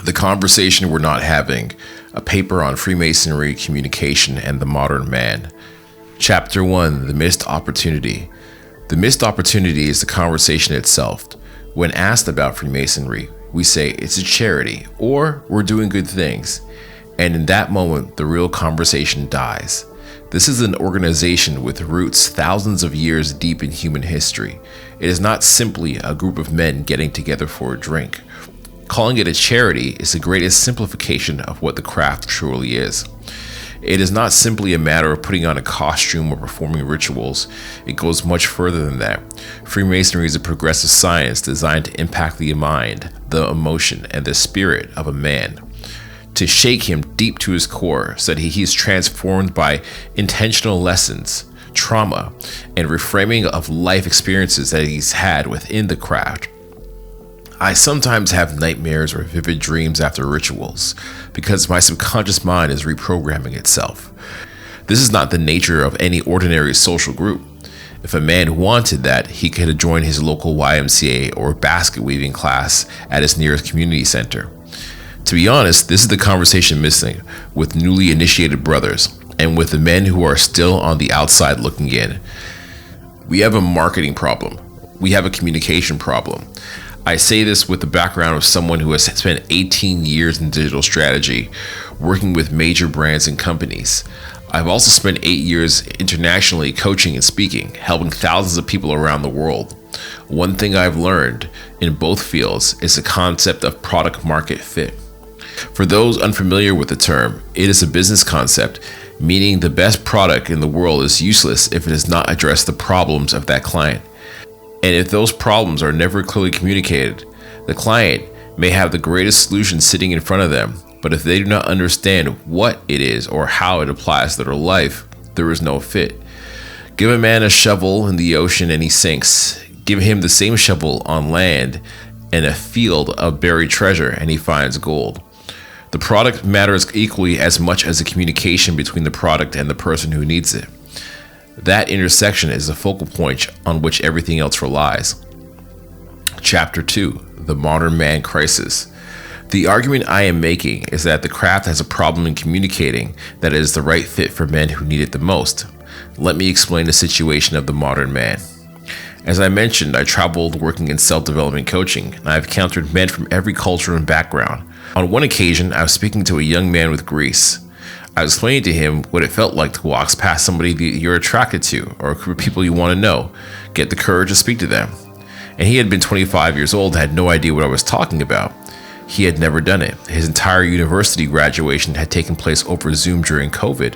The conversation we're not having, a paper on Freemasonry, communication, and the modern man. Chapter 1, the missed opportunity. The missed opportunity is the conversation itself. When asked about Freemasonry, we say it's a charity or we're doing good things. And in that moment, the real conversation dies. This is an organization with roots thousands of years deep in human history. It is not simply a group of men getting together for a drink. Calling it a charity is the greatest simplification of what the craft truly is. It is not simply a matter of putting on a costume or performing rituals. It goes much further than that. Freemasonry is a progressive science designed to impact the mind, the emotion, and the spirit of a man. To shake him deep to his core so that he is transformed by intentional lessons, trauma, and reframing of life experiences that he's had within the craft. I sometimes have nightmares or vivid dreams after rituals because my subconscious mind is reprogramming itself. This is not the nature of any ordinary social group. If a man wanted that, he could have joined his local YMCA or basket weaving class at his nearest community center. To be honest, this is the conversation missing with newly initiated brothers and with the men who are still on the outside looking in. We have a marketing problem. We have a communication problem. I say this with the background of someone who has spent 18 years in digital strategy, working with major brands and companies. I've also spent 8 years internationally coaching and speaking, helping thousands of people around the world. One thing I've learned in both fields is the concept of product market fit. For those unfamiliar with the term, it is a business concept, meaning the best product in the world is useless if it does not address the problems of that client. And if those problems are never clearly communicated, the client may have the greatest solution sitting in front of them, but if they do not understand what it is or how it applies to their life, there is no fit. Give a man a shovel in the ocean and he sinks. Give him the same shovel on land and a field of buried treasure and he finds gold. The product matters equally as much as the communication between the product and the person who needs it. That intersection is the focal point on which everything else relies. Chapter 2, the modern man crisis. The argument I am making is that the craft has a problem in communicating that it is the right fit for men who need it the most. Let me explain the situation of the modern man. As I mentioned, I traveled working in self-development coaching, and I've encountered men from every culture and background. On one occasion, I was speaking to a young man with Greece. I was explaining to him what it felt like to walk past somebody that you're attracted to or people you want to know. Get the courage to speak to them. And he had been 25 years old and had no idea what I was talking about. He had never done it. His entire university graduation had taken place over Zoom during COVID.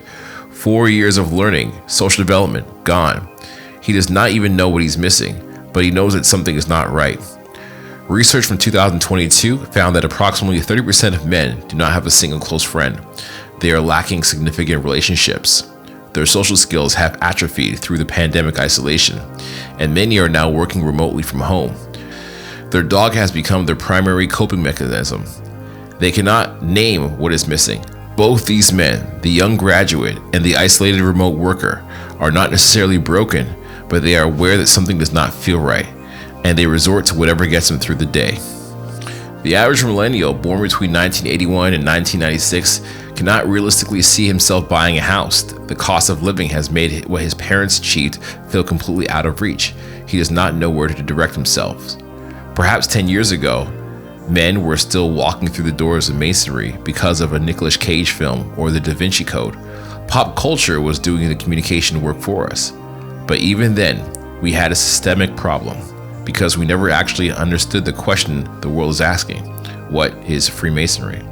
4 years of learning, social development, gone. He does not even know what he's missing, but he knows that something is not right. Research from 2022 found that approximately 30% of men do not have a single close friend. They are lacking significant relationships. Their social skills have atrophied through the pandemic isolation, and many are now working remotely from home. Their dog has become their primary coping mechanism. They cannot name what is missing. Both these men, the young graduate and the isolated remote worker, are not necessarily broken, but they are aware that something does not feel right, and they resort to whatever gets them through the day. The average millennial born between 1981 and 1996 cannot realistically see himself buying a house. The cost of living has made what his parents achieved feel completely out of reach. He does not know where to direct himself. Perhaps 10 years ago, men were still walking through the doors of Masonry because of a Nicolas Cage film or the Da Vinci Code. Pop culture was doing the communication work for us. But even then, we had a systemic problem because we never actually understood the question the world is asking. What is Freemasonry?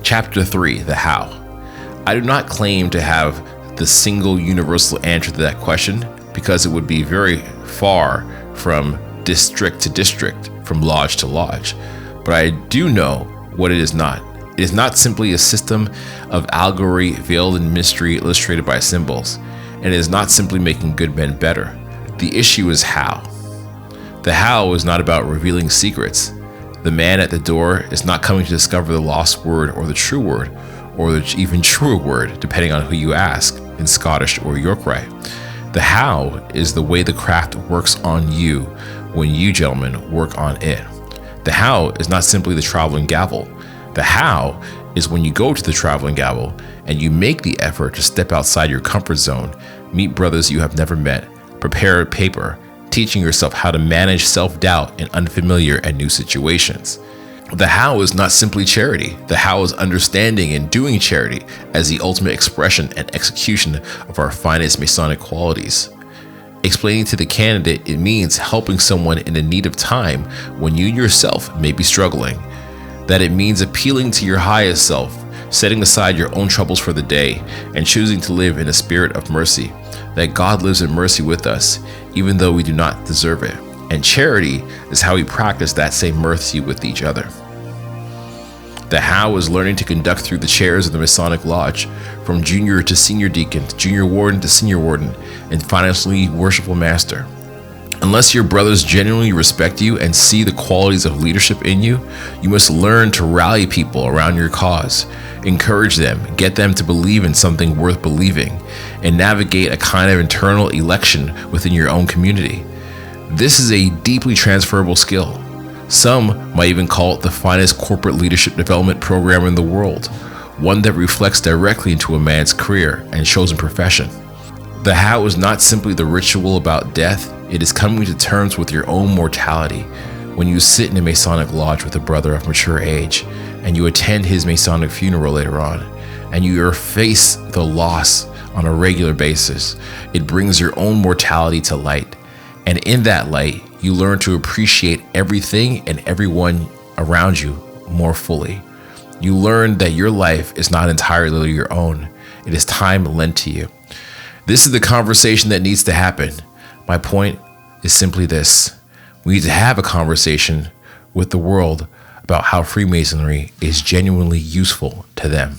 Chapter 3, the how. I do not claim to have the single universal answer to that question because it would be very far from district to district, from lodge to lodge. But I do know what it is not. It is not simply a system of allegory veiled in mystery illustrated by symbols, and it is not simply making good men better. The issue is how. The how is not about revealing secrets. The man at the door is not coming to discover the lost word or the true word, or the even truer word, depending on who you ask, in Scottish or York Rite. The how is the way the craft works on you when you gentlemen work on it. The how is not simply the traveling gavel. The how is when you go to the traveling gavel and you make the effort to step outside your comfort zone, meet brothers you have never met, prepare a paper, teaching yourself how to manage self-doubt in unfamiliar and new situations. The how is not simply charity. The how is understanding and doing charity as the ultimate expression and execution of our finest Masonic qualities. Explaining to the candidate, it means helping someone in a need of time when you yourself may be struggling. That it means appealing to your highest self, setting aside your own troubles for the day, and choosing to live in a spirit of mercy. That God lives in mercy with us, even though we do not deserve it. And charity is how we practice that same mercy with each other. The how is learning to conduct through the chairs of the Masonic Lodge, from junior to senior deacon, junior warden to senior warden, and finally worshipful master. Unless your brothers genuinely respect you and see the qualities of leadership in you, you must learn to rally people around your cause, encourage them, get them to believe in something worth believing, and navigate a kind of internal election within your own community. This is a deeply transferable skill. Some might even call it the finest corporate leadership development program in the world, one that reflects directly into a man's career and chosen profession. The how is not simply the ritual about death, it is coming to terms with your own mortality. When you sit in a Masonic lodge with a brother of mature age, and you attend his Masonic funeral later on, and you face the loss on a regular basis, it brings your own mortality to light. And in that light, you learn to appreciate everything and everyone around you more fully. You learn that your life is not entirely your own. It is time lent to you. This is the conversation that needs to happen. My point is simply this. We need to have a conversation with the world about how Freemasonry is genuinely useful to them.